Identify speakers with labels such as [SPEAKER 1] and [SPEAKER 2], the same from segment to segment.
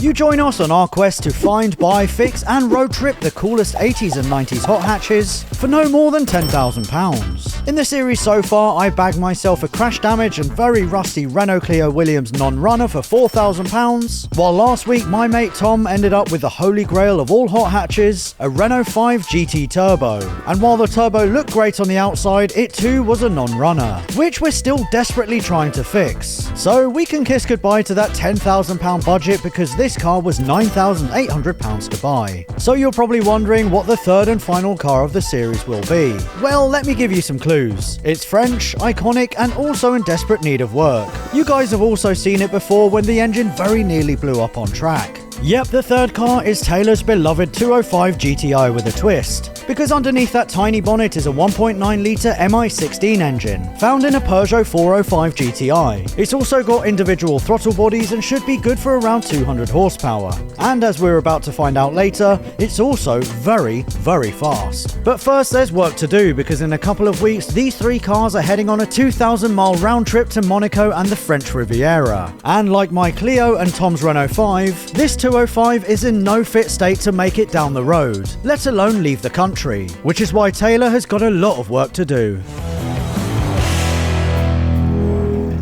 [SPEAKER 1] You join us on our quest to find, buy, fix and road trip the coolest 80s and 90s hot hatches for no more than £10,000. In the series so far, I bagged myself a crash damage and very rusty Renault Clio Williams non-runner for £4,000, while last week my mate Tom ended up with the holy grail of all hot hatches, a Renault 5 GT Turbo. And while the Turbo looked great on the outside, it too was a non-runner, which we're still desperately trying to fix. So we can kiss goodbye to that £10,000 budget because this car was £9,800 to buy. So you're probably wondering what the third and final car of the series will be. Well, let me give you some clues. It's French, iconic and also in desperate need of work. You guys have also seen it before when the engine very nearly blew up on track. Yep, the third car is Taylor's beloved 205 GTI with a twist, because underneath that tiny bonnet is a 1.9 litre MI16 engine, found in a Peugeot 405 GTI. It's also got individual throttle bodies and should be good for around 200 horsepower. And as we're about to find out later, it's also very, very fast. But first there's work to do, because in a couple of weeks these three cars are heading on a 2,000-mile round trip to Monaco and the French Riviera. And like my Clio and Tom's Renault 5, this 205 is in no fit state to make it down the road, let alone leave the country, which is why Taylor has got a lot of work to do.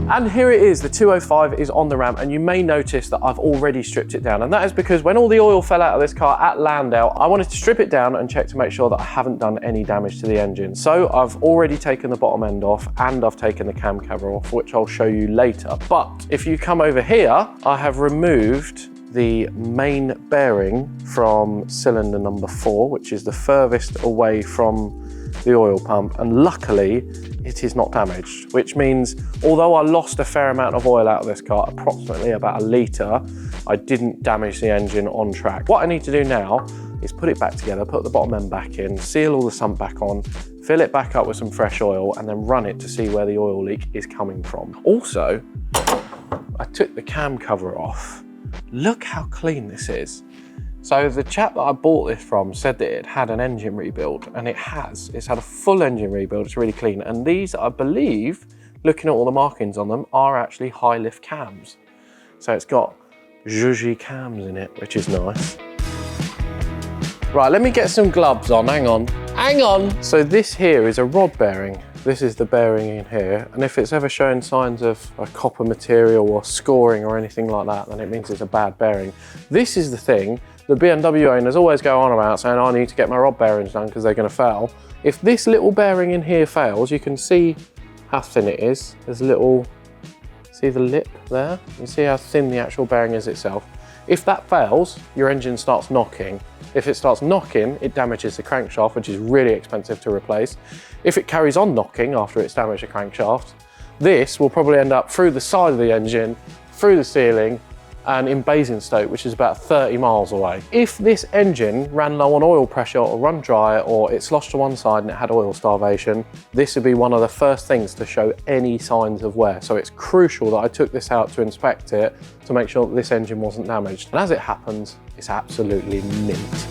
[SPEAKER 2] And here it is, the 205 is on the ramp, and you may notice that I've already stripped it down, and that is because when all the oil fell out of this car at Landau, I wanted to strip it down and check to make sure that I haven't done any damage to the engine. So I've already taken the bottom end off and I've taken the cam cover off, which I'll show you later. But if you come over here, I have removed the main bearing from cylinder number 4, which is the furthest away from the oil pump, and luckily it is not damaged, which means although I lost a fair amount of oil out of this car, approximately about 1 litre, I didn't damage the engine on track. What I need to do now is put it back together, put the bottom end back in, seal all the sump back on, fill it back up with some fresh oil, and then run it to see where the oil leak is coming from. Also, I took the cam cover off. Look how clean this is. So the chap that I bought this from said that it had an engine rebuild, and it has. It's had a full engine rebuild, it's really clean. And these, I believe, looking at all the markings on them, are actually high lift cams. So it's got zhuzhy cams in it, which is nice. Right, let me get some gloves on, hang on. So this here is a rod bearing. This is the bearing in here, and if it's ever showing signs of a copper material or scoring or anything like that, then it means it's a bad bearing. This is the thing the BMW owners always go on about, saying I need to get my rod bearings done because they're going to fail. If this little bearing in here fails, you can see how thin it is. There's a little, see the lip there? You see how thin the actual bearing is itself. If that fails, your engine starts knocking. If it starts knocking, it damages the crankshaft, which is really expensive to replace. If it carries on knocking after it's damaged the crankshaft, this will probably end up through the side of the engine, through the ceiling, and in Basingstoke, which is about 30 miles away. If this engine ran low on oil pressure or run dry, or it sloshed to one side and it had oil starvation, this would be one of the first things to show any signs of wear. So it's crucial that I took this out to inspect it to make sure that this engine wasn't damaged. And as it happens, it's absolutely mint.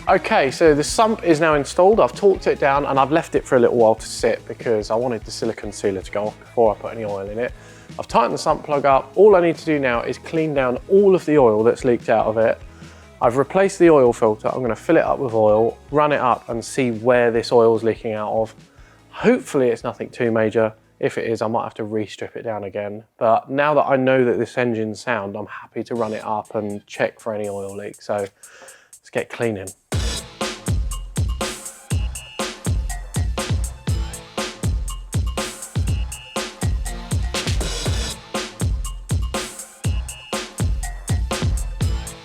[SPEAKER 2] Okay, so the sump is now installed. I've torqued it down and I've left it for a little while to sit because I wanted the silicone sealer to go off before I put any oil in it. I've tightened the sump plug up. All I need to do now is clean down all of the oil that's leaked out of it. I've replaced the oil filter. I'm gonna fill it up with oil, run it up and see where this oil is leaking out of. Hopefully it's nothing too major. If it is, I might have to re-strip it down again. But now that I know that this engine's sound, I'm happy to run it up and check for any oil leaks. So let's get cleaning.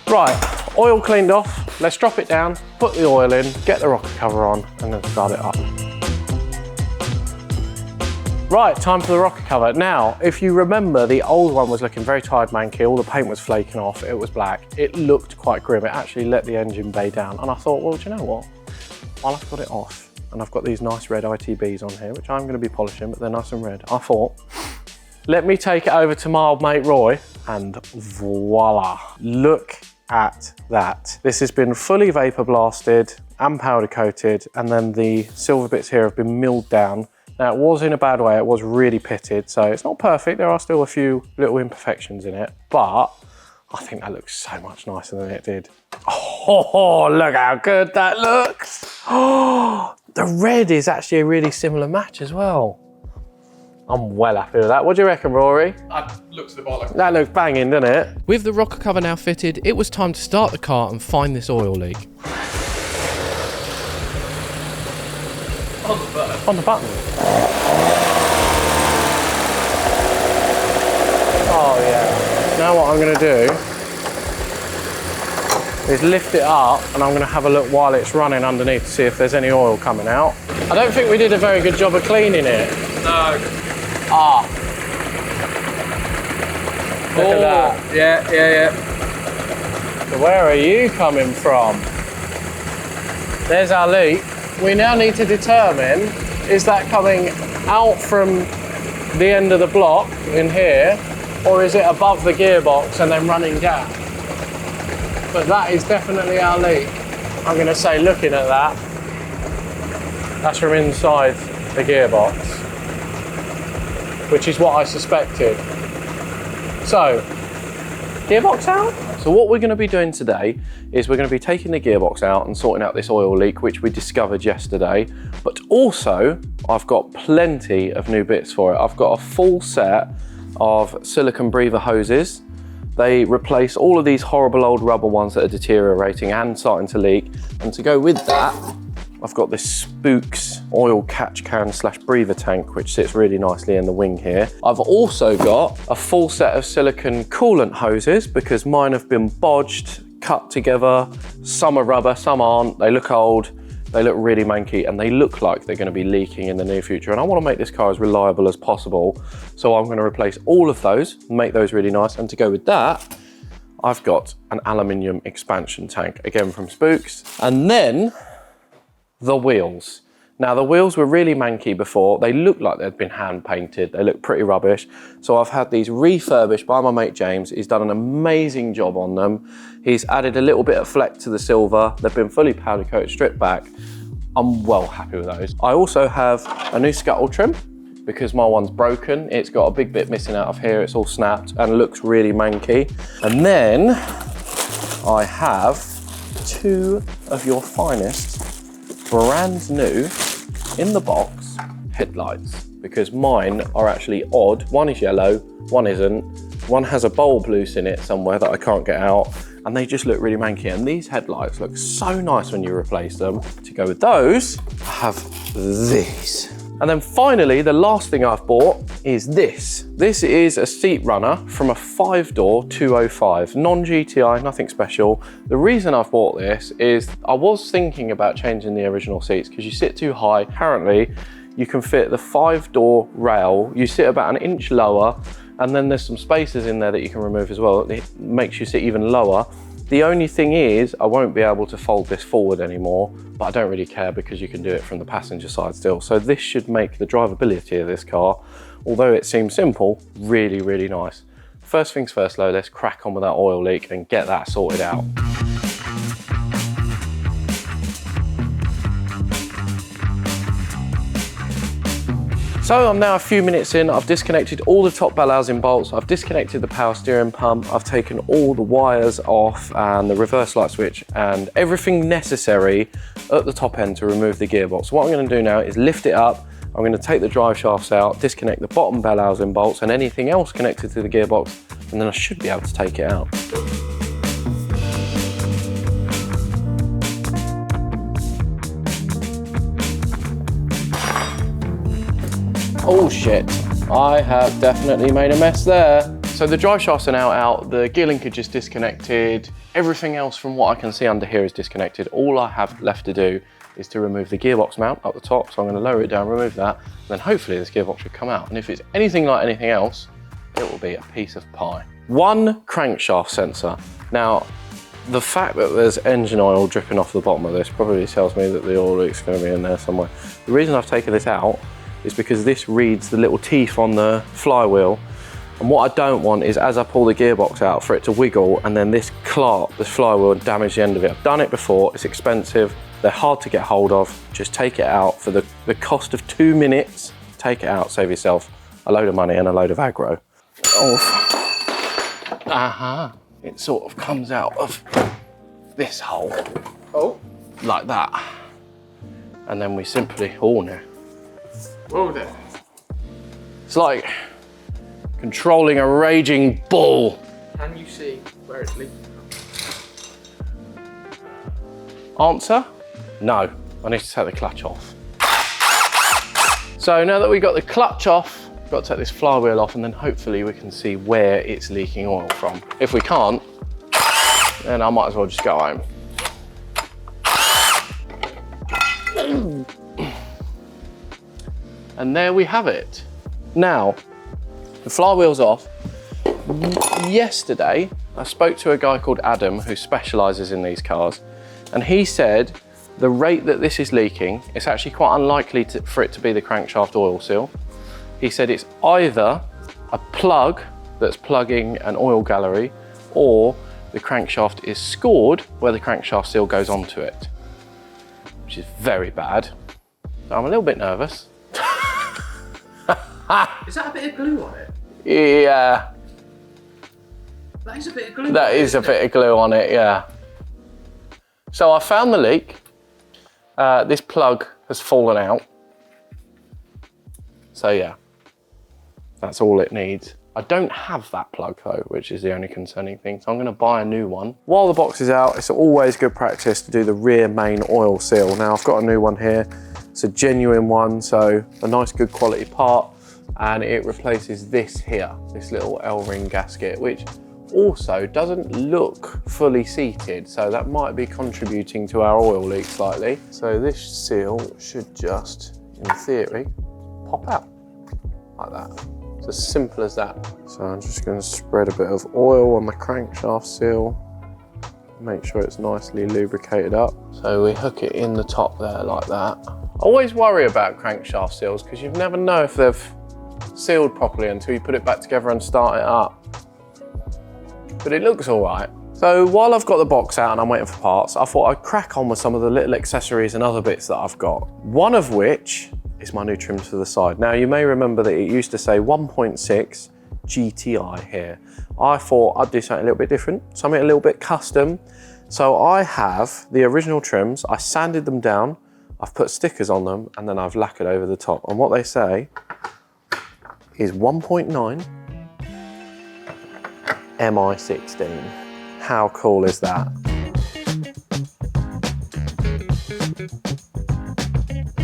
[SPEAKER 2] Right, oil cleaned off. Let's drop it down, put the oil in, get the rocker cover on, and then start it up. Right, time for the rocker cover. Now, if you remember, the old one was looking very tired manky, all the paint was flaking off, it was black. It looked quite grim, it actually let the engine bay down. And I thought, well, do you know what? While I've got it off, and I've got these nice red ITBs on here, which I'm gonna be polishing, but they're nice and red. I thought, let me take it over to my old mate Roy, and voila. Look at that. This has been fully vapor blasted and powder coated, and then the silver bits here have been milled down. Now, it was in a bad way, it was really pitted, so it's not perfect. There are still a few little imperfections in it, but I think that looks so much nicer than it did. Oh, look how good that looks. Oh, the red is actually a really similar match as well. I'm well happy with that. What do you reckon, Rory?
[SPEAKER 3] That looks the bollock.
[SPEAKER 2] That looks banging, doesn't it?
[SPEAKER 4] With the rocker cover now fitted, it was time to start the car and find this oil leak.
[SPEAKER 3] On the button.
[SPEAKER 2] On the button. Oh yeah. Now what I'm gonna do is lift it up, and I'm gonna have a look while it's running underneath to see if there's any oil coming out. I don't think we did a very good job of cleaning it.
[SPEAKER 3] No.
[SPEAKER 2] Ah. Look at that.
[SPEAKER 3] Yeah.
[SPEAKER 2] So where are you coming from? There's our leak. We now need to determine, is that coming out from the end of the block in here, or is it above the gearbox and then running down? But that is definitely our leak. I'm gonna say, looking at that, that's from inside the gearbox, which is what I suspected. So, gearbox out? So what we're gonna be doing today is we're gonna be taking the gearbox out and sorting out this oil leak, which we discovered yesterday, but also I've got plenty of new bits for it. I've got a full set of silicone breather hoses. They replace all of these horrible old rubber ones that are deteriorating and starting to leak. And to go with that, I've got this Spooks oil catch can / breather tank, which sits really nicely in the wing here. I've also got a full set of silicone coolant hoses because mine have been bodged, cut together. Some are rubber, some aren't. They look old, they look really manky, and they look like they're gonna be leaking in the near future. And I wanna make this car as reliable as possible. So I'm gonna replace all of those, make those really nice. And to go with that, I've got an aluminium expansion tank, again from Spooks. And then, the wheels. Now the wheels were really manky before. They looked like they'd been hand painted. They look pretty rubbish. So I've had these refurbished by my mate James. He's done an amazing job on them. He's added a little bit of fleck to the silver. They've been fully powder coated, stripped back. I'm well happy with those. I also have a new scuttle trim because my one's broken. It's got a big bit missing out of here. It's all snapped and looks really manky. And then I have two of your finest brand new in the box headlights, because mine are actually odd. One is yellow, one isn't. One has a bulb loose in it somewhere that I can't get out, and they just look really manky. And these headlights look so nice when you replace them. To go with those, I have these. And then finally, the last thing I've bought is this. This is a seat runner from a 5-door 205, non-GTI, nothing special. The reason I've bought this is I was thinking about changing the original seats because you sit too high. Apparently, you can fit the 5-door rail, you sit about an inch lower, and then there's some spaces in there that you can remove as well. It makes you sit even lower. The only thing is, I won't be able to fold this forward anymore, but I don't really care because you can do it from the passenger side still. So this should make the drivability of this car, although it seems simple, really, really nice. First things first though, let's crack on with that oil leak and get that sorted out. So I'm now a few minutes in, I've disconnected all the top bell housing bolts, I've disconnected the power steering pump, I've taken all the wires off and the reverse light switch and everything necessary at the top end to remove the gearbox. So what I'm going to do now is lift it up, I'm going to take the drive shafts out, disconnect the bottom bell housing bolts and anything else connected to the gearbox, and then I should be able to take it out. Oh shit, I have definitely made a mess there. So the drive shafts are now out, the gear linkage is disconnected, everything else from what I can see under here is disconnected. All I have left to do is to remove the gearbox mount up the top, so I'm going to lower it down, remove that, and then hopefully this gearbox should come out. And if it's anything like anything else, it will be a piece of pie. One crankshaft sensor. Now, the fact that there's engine oil dripping off the bottom of this probably tells me that the oil leak's going to be in there somewhere. The reason I've taken this out is because this reads the little teeth on the flywheel, And what I don't want is, as I pull the gearbox out, for it to wiggle and then this flywheel damage the end of it. I've done it before, it's expensive, they're hard to get hold of. Just take it out for the cost of 2 minutes. Take it out, save yourself a load of money and a load of aggro. Aha. It sort of comes out of this hole.
[SPEAKER 3] Oh.
[SPEAKER 2] Like that. And then we simply, oh no.
[SPEAKER 3] Whoa there.
[SPEAKER 2] It's like controlling a raging bull.
[SPEAKER 3] Can you see where it's leaking?
[SPEAKER 2] Answer? No. I need to take the clutch off. So now that we've got the clutch off, we've got to take this flywheel off and then hopefully we can see where it's leaking oil from. If we can't, then I might as well just go home. And there we have it. Now, the flywheel's off. Yesterday, I spoke to a guy called Adam who specialises in these cars, and he said the rate that this is leaking, it's actually quite unlikely for it to be the crankshaft oil seal. He said it's either a plug that's plugging an oil gallery, or the crankshaft is scored where the crankshaft seal goes onto it, which is very bad. So I'm a little bit nervous.
[SPEAKER 3] Is that a bit of glue on it?
[SPEAKER 2] Yeah.
[SPEAKER 3] That is a bit of glue.
[SPEAKER 2] That is a bit of glue on it, yeah. So I found the leak. This plug has fallen out. So yeah, that's all it needs. I don't have that plug though, which is the only concerning thing. So I'm gonna buy a new one. While the box is out, it's always good practice to do the rear main oil seal. Now I've got a new one here. It's a genuine one, so a nice good quality part. And it replaces this here, this little L-ring gasket, which also doesn't look fully seated, so that might be contributing to our oil leak slightly. So this seal should just, in theory, pop out like that. It's as simple as that. So I'm just going to spread a bit of oil on the crankshaft seal, make sure it's nicely lubricated up. So we hook it in the top there like that. I always worry about crankshaft seals because you never know if they've sealed properly until you put it back together and start it up. But it looks all right. So while I've got the box out and I'm waiting for parts, I thought I'd crack on with some of the little accessories and other bits that I've got. One of which is my new trim to the side. Now you may remember that it used to say 1.6 GTI here. I thought I'd do something a little bit different, something a little bit custom. So I have the original trims, I sanded them down, I've put stickers on them, and then I've lacquered over the top. And what they say is 1.9 MI16. How cool is that?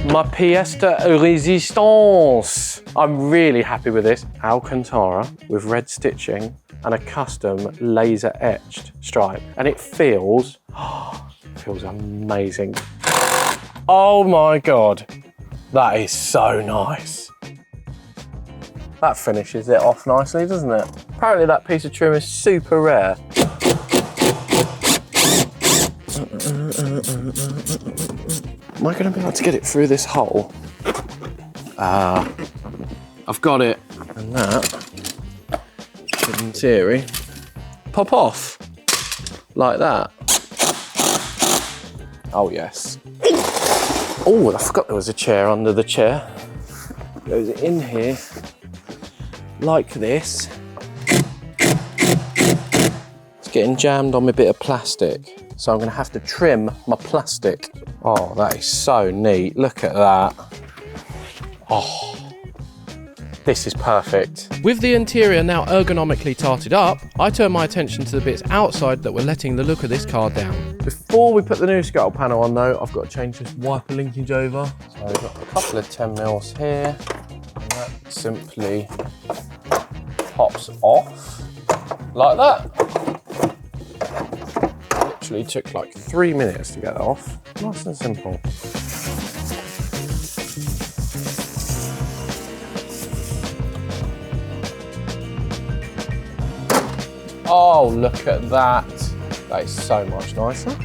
[SPEAKER 2] Ma pièce de résistance. I'm really happy with this. Alcantara with red stitching and a custom laser etched stripe. And it feels amazing. Oh my God, that is so nice. That finishes it off nicely, doesn't it? Apparently that piece of trim is super rare. Am I gonna be able to get it through this hole? I've got it. And that should, in theory, pop off like that. Oh yes. Oh, I forgot there was a chair under the chair. Goes in here like this. It's getting jammed on my bit of plastic, so I'm gonna have to trim my plastic. Oh, that is so neat. Look at that. Oh, this is perfect.
[SPEAKER 4] With the interior now ergonomically tarted up, I turn my attention to the bits outside that were letting the look of this car down.
[SPEAKER 2] Before we put the new scuttle panel on though, I've got to change this wiper linkage over. So I've got a couple of 10 mils here, and that simply pops off like that. Literally took like 3 minutes to get that off. Nice and simple. Oh, look at that. That is so much nicer.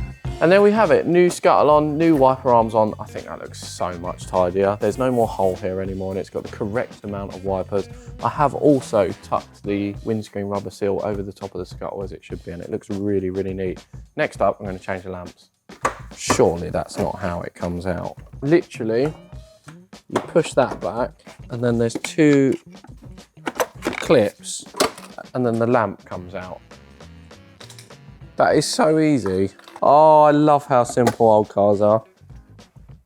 [SPEAKER 2] And there we have it, new scuttle on, new wiper arms on. I think that looks so much tidier. There's no more hole here anymore and it's got the correct amount of wipers. I have also tucked the windscreen rubber seal over the top of the scuttle as it should be, and it looks really, really neat. Next up, I'm going to change the lamps. Surely that's not how it comes out. Literally, you push that back and then there's 2 clips and then the lamp comes out. That is so easy. Oh, I love how simple old cars are.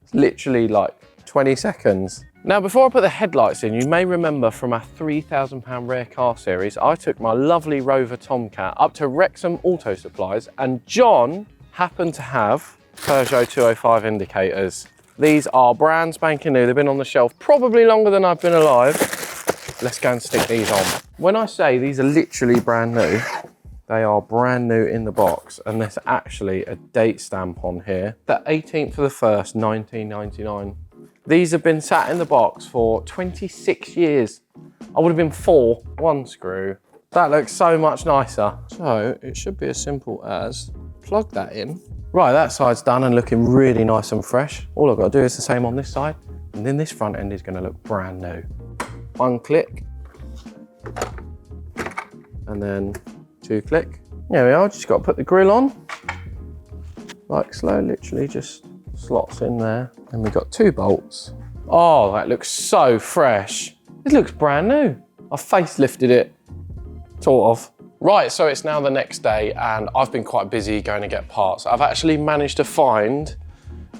[SPEAKER 2] It's literally like 20 seconds. Now, before I put the headlights in, you may remember from our £3,000 rare car series, I took my lovely Rover Tomcat up to Wrexham Auto Supplies, and John happened to have Peugeot 205 indicators. These are brand spanking new. They've been on the shelf probably longer than I've been alive. Let's go and stick these on. When I say these are literally brand new, they are brand new in the box, and there's actually a date stamp on here, the 18th of the 1st, 1999. These have been sat in the box for 26 years. I would have been 4, 1 screw. That looks so much nicer. So it should be as simple as plug that in. Right, that side's done and looking really nice and fresh. All I've got to do is the same on this side, and then this front end is going to look brand new. 1 click, and then 2 click. There we are, just got to put the grill on. Like so, literally just slots in there. And we've got 2 bolts. Oh, that looks so fresh. It looks brand new. I facelifted it, sort of. Right, so it's now the next day and I've been quite busy going to get parts. I've actually managed to find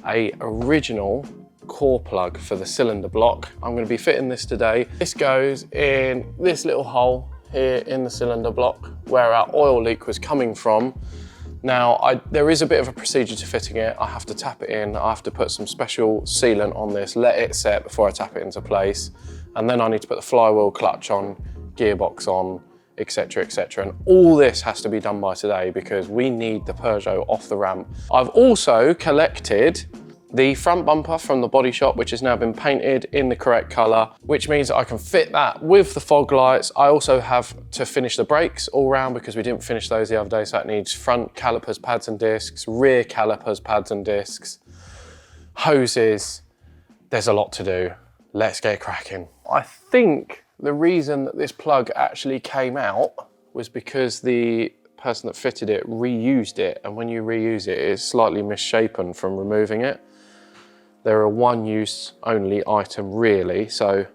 [SPEAKER 2] a original core plug for the cylinder block. I'm going to be fitting this today. This goes in this little hole here in the cylinder block where our oil leak was coming from. Now, there is a bit of a procedure to fitting it. I have to tap it in, I have to put some special sealant on this, let it set before I tap it into place. And then I need to put the flywheel clutch on, gearbox on, etc, etc. And all this has to be done by today because we need the Peugeot off the ramp. I've also collected the front bumper from the body shop, which has now been painted in the correct color, which means I can fit that with the fog lights. I also have to finish the brakes all round because we didn't finish those the other day, so that needs front calipers, pads and discs, rear calipers, pads and discs, hoses. There's a lot to do. Let's get cracking. I think the reason that this plug actually came out was because the person that fitted it reused it, and when you reuse it, it's slightly misshapen from removing it. They're a one-use only item really, so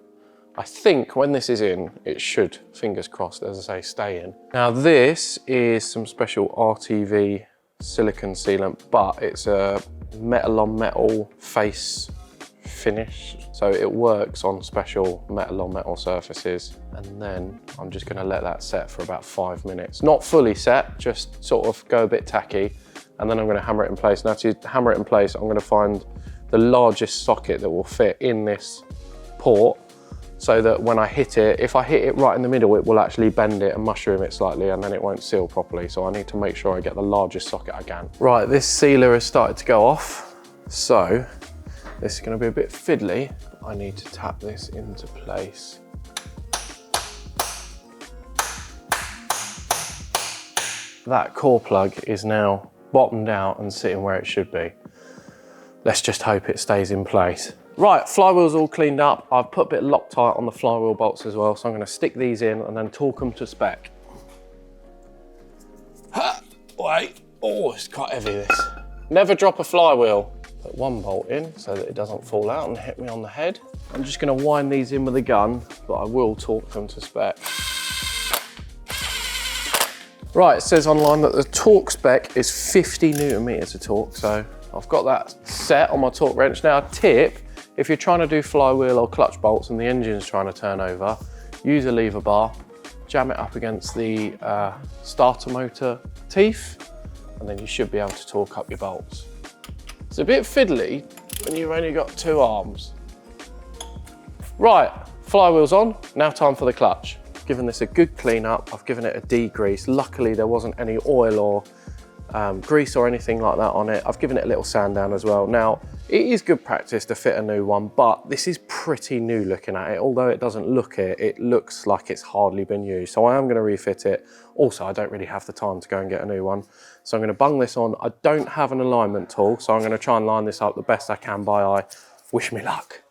[SPEAKER 2] I think when this is in, it should, fingers crossed, as I say, stay in. Now this is some special RTV silicone sealant, but it's a metal on metal face finish, so it works on special metal on metal surfaces. And then I'm just gonna let that set for about 5 minutes. Not fully set, just sort of go a bit tacky, and then I'm gonna hammer it in place. Now to hammer it in place, I'm gonna find the largest socket that will fit in this port, so that when I hit it, if I hit it right in the middle, it will actually bend it and mushroom it slightly, and then it won't seal properly. So I need to make sure I get the largest socket I can. Right, this sealer has started to go off, so this is going to be a bit fiddly. I need to tap this into place. That core plug is now bottomed out and sitting where it should be. Let's just hope it stays in place. Right, flywheel's all cleaned up. I've put a bit of Loctite on the flywheel bolts as well, so I'm going to stick these in and then torque them to spec. Wait, oh, it's quite heavy this. Never drop a flywheel. Put 1 bolt in so that it doesn't fall out and hit me on the head. I'm just going to wind these in with a gun, but I will torque them to spec. Right, it says online that the torque spec is 50 Newton meters of torque, so I've got that set on my torque wrench. Now, a tip, if you're trying to do flywheel or clutch bolts and the engine's trying to turn over, use a lever bar, jam it up against the starter motor teeth, and then you should be able to torque up your bolts. It's a bit fiddly when you've only got 2 arms. Right, flywheel's on, now time for the clutch. Given this a good clean up, I've given it a degrease. Luckily there wasn't any oil or grease or anything like that on it. I've given it a little sand down as well. Now, it is good practice to fit a new one, but this is pretty new looking at it. Although it doesn't look it, it looks like it's hardly been used. So I am gonna refit it. Also, I don't really have the time to go and get a new one. So I'm gonna bung this on. I don't have an alignment tool, so I'm gonna try and line this up the best I can by eye. Wish me luck.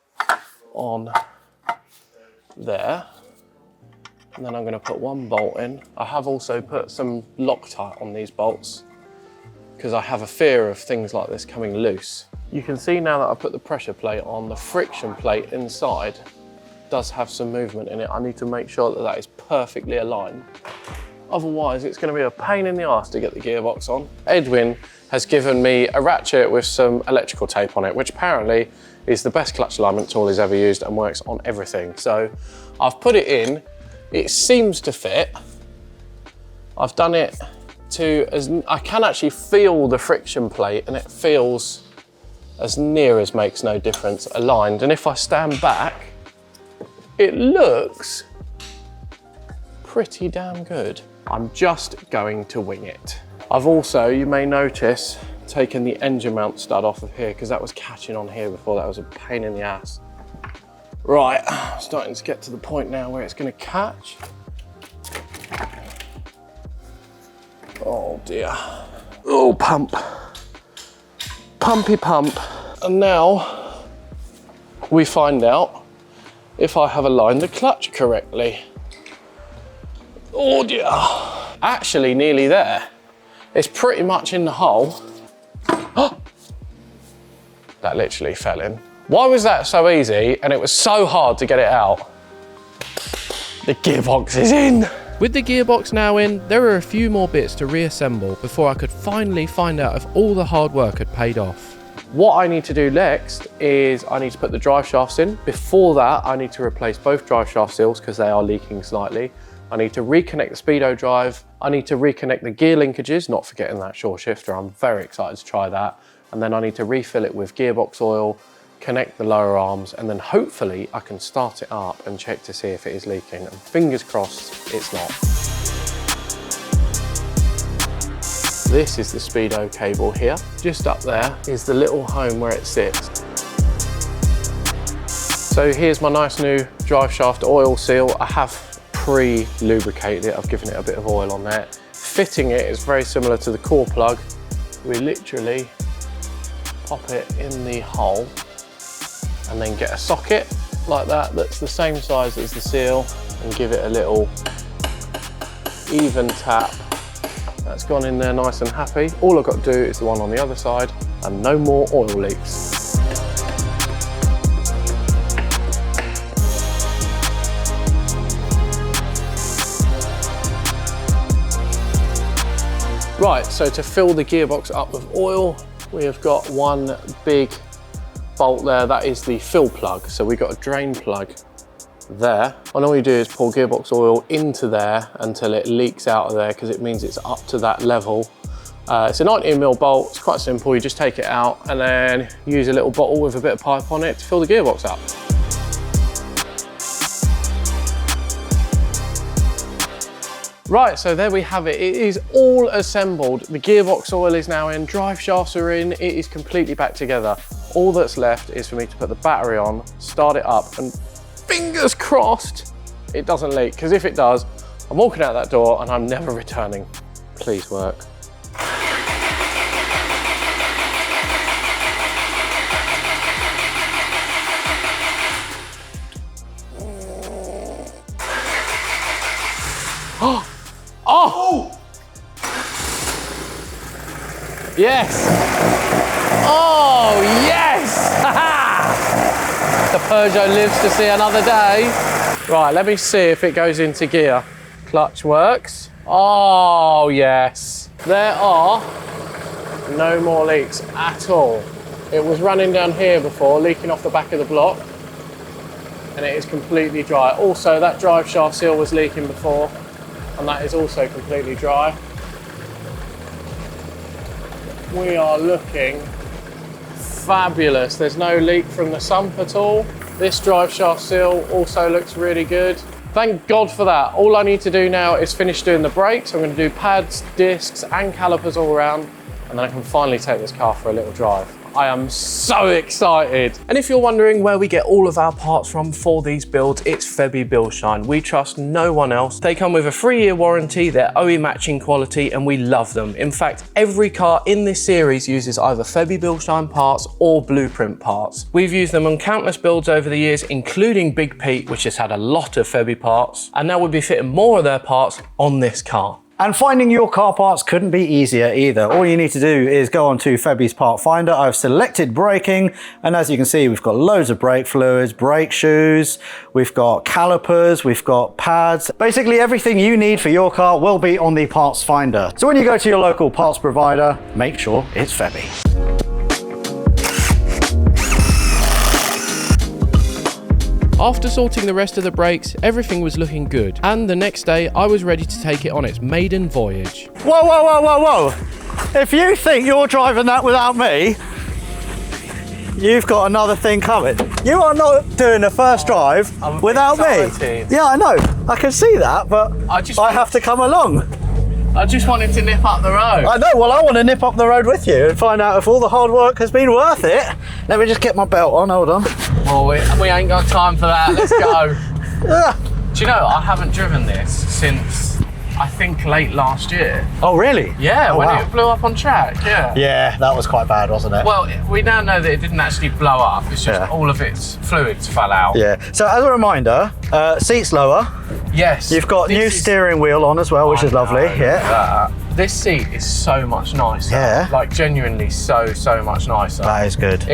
[SPEAKER 2] On there. And then I'm gonna put one bolt in. I have also put some Loctite on these bolts because I have a fear of things like this coming loose. You can see now that I put the pressure plate on, the friction plate inside does have some movement in it. I need to make sure that that is perfectly aligned. Otherwise, it's gonna be a pain in the arse to get the gearbox on. Edwin has given me a ratchet with some electrical tape on it, which apparently is the best clutch alignment tool he's ever used and works on everything. So I've put it in, it seems to fit. I've done it to, I can actually feel the friction plate and it feels as near as makes no difference aligned. And if I stand back, it looks pretty damn good. I'm just going to wing it. I've also, you may notice, taken the engine mount stud off of here because that was catching on here before. That was a pain in the ass. Right, starting to get to the point now where it's going to catch. Oh dear. Oh, pump. Pumpy pump. And now we find out if I have aligned the clutch correctly. Oh dear. Actually nearly there. It's pretty much in the hole. That literally fell in. Why was that so easy and it was so hard to get it out? The gearbox is in.
[SPEAKER 4] With the gearbox now in, there are a few more bits to reassemble before I could finally find out if all the hard work had paid off.
[SPEAKER 2] What I need to do next is I need to put the drive shafts in. Before that, I need to replace both drive shaft seals because they are leaking slightly. I need to reconnect the speedo drive. I need to reconnect the gear linkages, not forgetting that shore shifter. I'm very excited to try that. And then I need to refill it with gearbox oil, connect the lower arms, and then hopefully I can start it up and check to see if it is leaking. And fingers crossed, it's not. This is the speedo cable here. Just up there is the little home where it sits. So here's my nice new drive shaft oil seal. I have pre-lubricated it. I've given it a bit of oil on there. Fitting it is very similar to the core plug. We literally pop it in the hole and then get a socket like that that's the same size as the seal and give it a little even tap. That's gone in there nice and happy. All I've got to do is the one on the other side and no more oil leaks. Right, so to fill the gearbox up with oil, we have got one big bolt there. That is the fill plug. So we've got a drain plug there. And all you do is pour gearbox oil into there until it leaks out of there because it means it's up to that level. It's a 19mm bolt, it's quite simple. You just take it out and then use a little bottle with a bit of pipe on it to fill the gearbox up. Right, so there we have it. It is all assembled. The gearbox oil is now in, drive shafts are in, it is completely back together. All that's left is for me to put the battery on, start it up, and fingers crossed it doesn't leak, because if it does, I'm walking out that door and I'm never returning. Please work. Oh! Yes! Oh, yes! The Peugeot lives to see another day. Right, let me see if it goes into gear. Clutch works. Oh, yes. There are no more leaks at all. It was running down here before, leaking off the back of the block, and it is completely dry. Also, that drive shaft seal was leaking before, and that is also completely dry. We are looking fabulous. There's no leak from the sump at all. This drive shaft seal also looks really good. Thank God for that. All I need to do now is finish doing the brakes. I'm going to do pads, discs and calipers all around, and then I can finally take this car for a little drive. I am so excited. And if you're wondering where we get all of our parts from for these builds, it's Febby Bilshine. We trust no one else. They come with a 3-year warranty, they're OE matching quality, and we love them. In fact, every car in this series uses either Febby Bilshine parts or Blueprint parts. We've used them on countless builds over the years, including Big Pete, which has had a lot of Febby parts, and now we'll be fitting more of their parts on this car.
[SPEAKER 1] And finding your car parts couldn't be easier either. All you need to do is go onto Febby's Part Finder. I've selected braking, and as you can see, we've got loads of brake fluids, brake shoes, we've got calipers, we've got pads. Basically everything you need for your car will be on the Parts Finder. So when you go to your local parts provider, make sure it's Febby.
[SPEAKER 4] After sorting the rest of the brakes, everything was looking good, and the next day I was ready to take it on its maiden voyage.
[SPEAKER 1] Whoa, whoa, whoa, whoa, whoa. If you think you're driving that without me, you've got another thing coming. You are not doing the first drive without me. Yeah, I know. I can see that, but I have to come along.
[SPEAKER 2] I just wanted to nip up the road.
[SPEAKER 1] I know, well I want to nip up the road with you and find out if all the hard work has been worth it. Let me just get my belt on, hold on.
[SPEAKER 2] Well, we ain't got time for that, let's go. Do you know, I haven't driven this since, I think, late last year.
[SPEAKER 1] Oh really?
[SPEAKER 2] Yeah,
[SPEAKER 1] oh,
[SPEAKER 2] when
[SPEAKER 1] wow.
[SPEAKER 2] it blew up on track, yeah.
[SPEAKER 1] Yeah, that was quite bad, wasn't it?
[SPEAKER 2] Well, we now know that it didn't actually blow up, it's just
[SPEAKER 1] Yeah.
[SPEAKER 2] all of its fluids fell out.
[SPEAKER 1] Yeah, so as a reminder, seat's lower.
[SPEAKER 2] Yes.
[SPEAKER 1] You've got new steering wheel on as well, which is lovely, yeah.
[SPEAKER 2] This seat is so much nicer.
[SPEAKER 1] Yeah.
[SPEAKER 2] Like genuinely so much nicer.
[SPEAKER 1] That is good.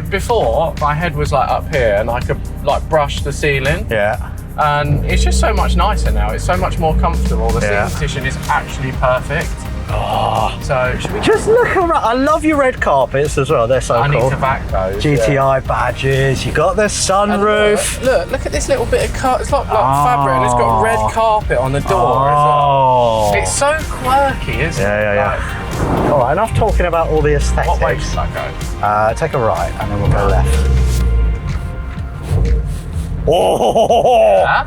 [SPEAKER 2] Before, my head was like up here and I could like brush the ceiling.
[SPEAKER 1] Yeah.
[SPEAKER 2] And it's just so much nicer now. It's so much more comfortable. The
[SPEAKER 1] Yeah.
[SPEAKER 2] seating position is actually perfect.
[SPEAKER 1] Oh.
[SPEAKER 2] So should we
[SPEAKER 1] Just look around. I love your red carpets as well. They're so
[SPEAKER 2] I
[SPEAKER 1] cool.
[SPEAKER 2] need to back those.
[SPEAKER 1] GTI badges. You got the
[SPEAKER 2] And
[SPEAKER 1] sunroof.
[SPEAKER 2] look at this little bit of it's like fabric and it's got red carpet on the door.
[SPEAKER 1] Oh.
[SPEAKER 2] It's so quirky, isn't it?
[SPEAKER 1] Yeah. All right, enough talking about all the aesthetics.
[SPEAKER 2] What way should I go?
[SPEAKER 1] Take a right and then we'll go left. Oh.
[SPEAKER 2] Huh?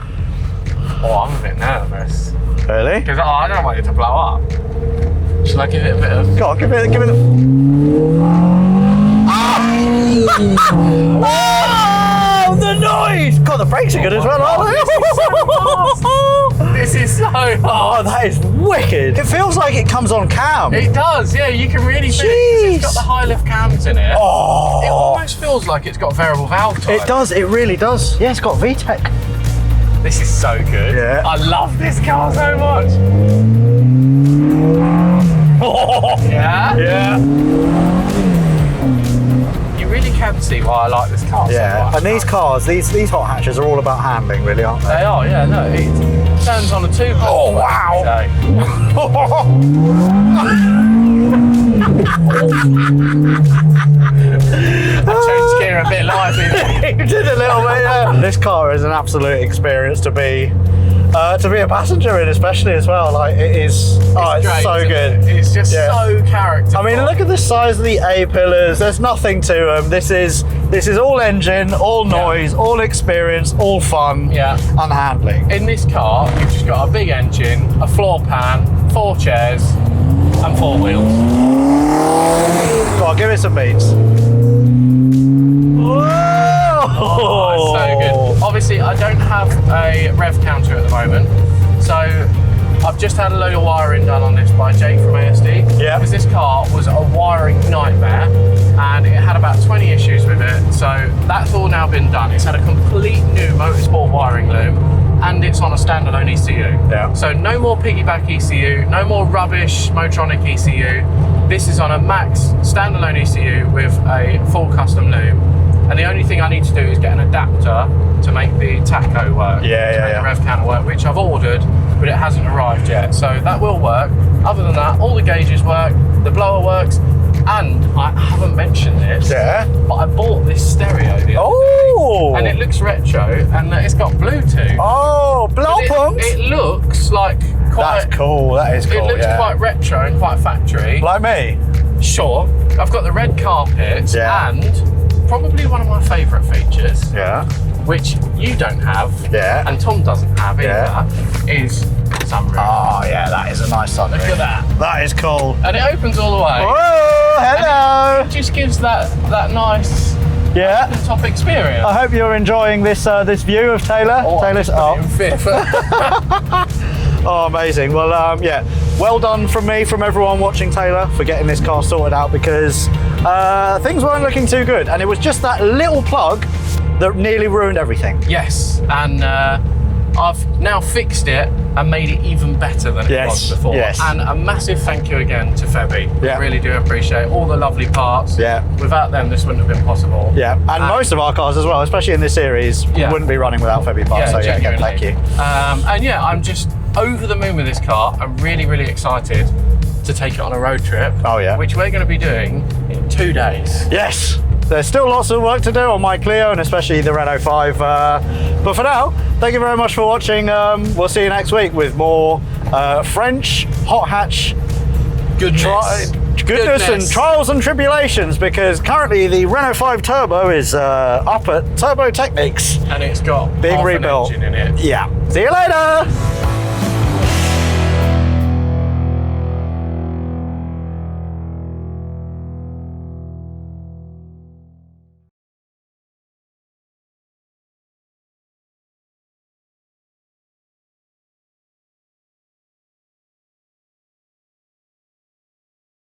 [SPEAKER 2] Oh, I'm a bit nervous.
[SPEAKER 1] Really?
[SPEAKER 2] Because I don't want it to blow up. Should I give it a bit of...
[SPEAKER 1] Go on, give it the... Oh, the noise! God, the brakes are good as well, aren't they?
[SPEAKER 2] This is so hard.
[SPEAKER 1] Oh, that is wicked. It feels like it comes on cam.
[SPEAKER 2] It does, yeah, you can really feel it 'cause it's got the high lift cams in it.
[SPEAKER 1] Oh.
[SPEAKER 2] It almost feels like it's got variable valve type.
[SPEAKER 1] It does, it really does. Yeah, it's got VTEC.
[SPEAKER 2] This is so good.
[SPEAKER 1] Yeah.
[SPEAKER 2] I love this car so much. Yeah?
[SPEAKER 1] Yeah.
[SPEAKER 2] You really can see why I like this car so
[SPEAKER 1] Yeah,
[SPEAKER 2] much.
[SPEAKER 1] and these cars, these hot hatches are all about handling, really, aren't they?
[SPEAKER 2] They are, yeah, no, it turns on a two.
[SPEAKER 1] Oh, wow.
[SPEAKER 2] I changed gear a bit lively there.
[SPEAKER 1] You did a little bit, yeah. This car is an absolute experience to be a passenger in, especially as well. Like it is, it's
[SPEAKER 2] great,
[SPEAKER 1] so
[SPEAKER 2] isn't
[SPEAKER 1] good.
[SPEAKER 2] it? It's just
[SPEAKER 1] Yeah.
[SPEAKER 2] so characterful.
[SPEAKER 1] I mean, look at the size of the A-pillars. There's nothing to them. This is all engine, all noise, all experience, all fun,
[SPEAKER 2] Yeah.
[SPEAKER 1] and handling.
[SPEAKER 2] In this car, you've just got a big engine, a floor pan, 4 chairs, and 4 wheels.
[SPEAKER 1] Go on, give it some beats.
[SPEAKER 2] Oh, it's so good. Obviously, I don't have a rev counter at the moment, so I've just had a load of wiring done on this by Jake from ASD.
[SPEAKER 1] Yeah.
[SPEAKER 2] Because this car was a wiring nightmare, and it had about 20 issues with it. So that's all now been done. It's had a complete new motorsport wiring loom, and it's on a standalone ECU.
[SPEAKER 1] Yeah.
[SPEAKER 2] So no more piggyback ECU, no more rubbish Motronic ECU. This is on a max standalone ECU with a full custom loom. And the only thing I need to do is get an adapter to make the tacho work, to make the rev counter work, which I've ordered, but it hasn't arrived yet. So that will work. Other than that, all the gauges work, the blower works, and I haven't mentioned this, but I bought this stereo the other day, and it looks retro, and it's got Bluetooth.
[SPEAKER 1] Oh, Blaupunkt!
[SPEAKER 2] It looks like quite...
[SPEAKER 1] That's cool, that is cool,
[SPEAKER 2] It looks quite retro and quite factory.
[SPEAKER 1] Like me?
[SPEAKER 2] Sure. I've got the red carpet,
[SPEAKER 1] Yeah.
[SPEAKER 2] and probably one of my favourite features.
[SPEAKER 1] Yeah.
[SPEAKER 4] which you don't have,
[SPEAKER 1] Yeah.
[SPEAKER 4] and Tom doesn't have either,
[SPEAKER 1] Yeah.
[SPEAKER 4] is sunroof.
[SPEAKER 1] Oh yeah, that is a nice sunroof.
[SPEAKER 4] Look at that.
[SPEAKER 1] That is cool.
[SPEAKER 4] And it opens all the way.
[SPEAKER 1] Whoa, hello.
[SPEAKER 4] It just gives that nice
[SPEAKER 1] Yeah.
[SPEAKER 4] top experience.
[SPEAKER 1] I hope you're enjoying this this view of Taylor. Taylor's
[SPEAKER 4] in fifth.
[SPEAKER 1] Oh, amazing. Well, yeah, well done from me, from everyone watching Taylor, for getting this car sorted out, because things weren't looking too good. And it was just that little plug that nearly ruined everything.
[SPEAKER 4] Yes, and I've now fixed it and made it even better than it was before.
[SPEAKER 1] Yes.
[SPEAKER 4] And a massive thank you again to Febby.
[SPEAKER 1] Yeah.
[SPEAKER 4] I really do appreciate all the lovely parts.
[SPEAKER 1] Yeah.
[SPEAKER 4] Without them, this wouldn't have been possible.
[SPEAKER 1] Yeah, and most of our cars as well, especially in this series,
[SPEAKER 4] Yeah.
[SPEAKER 1] wouldn't be running without Febby parts. So yeah, again, thank you.
[SPEAKER 4] And yeah, I'm just over the moon with this car. I'm really, really excited to take it on a road trip.
[SPEAKER 1] Oh, yeah.
[SPEAKER 4] Which we're going to be doing in 2 days.
[SPEAKER 1] Yes, there's still lots of work to do on my Clio and especially the Renault 5. But for now, thank you very much for watching. We'll see you next week with more French hot hatch goodness and trials and tribulations, because currently the Renault 5 Turbo is up at Turbo Technics
[SPEAKER 4] And it's got
[SPEAKER 1] being
[SPEAKER 4] half
[SPEAKER 1] rebuilt.
[SPEAKER 4] an engine in it.
[SPEAKER 1] Yeah. See you later.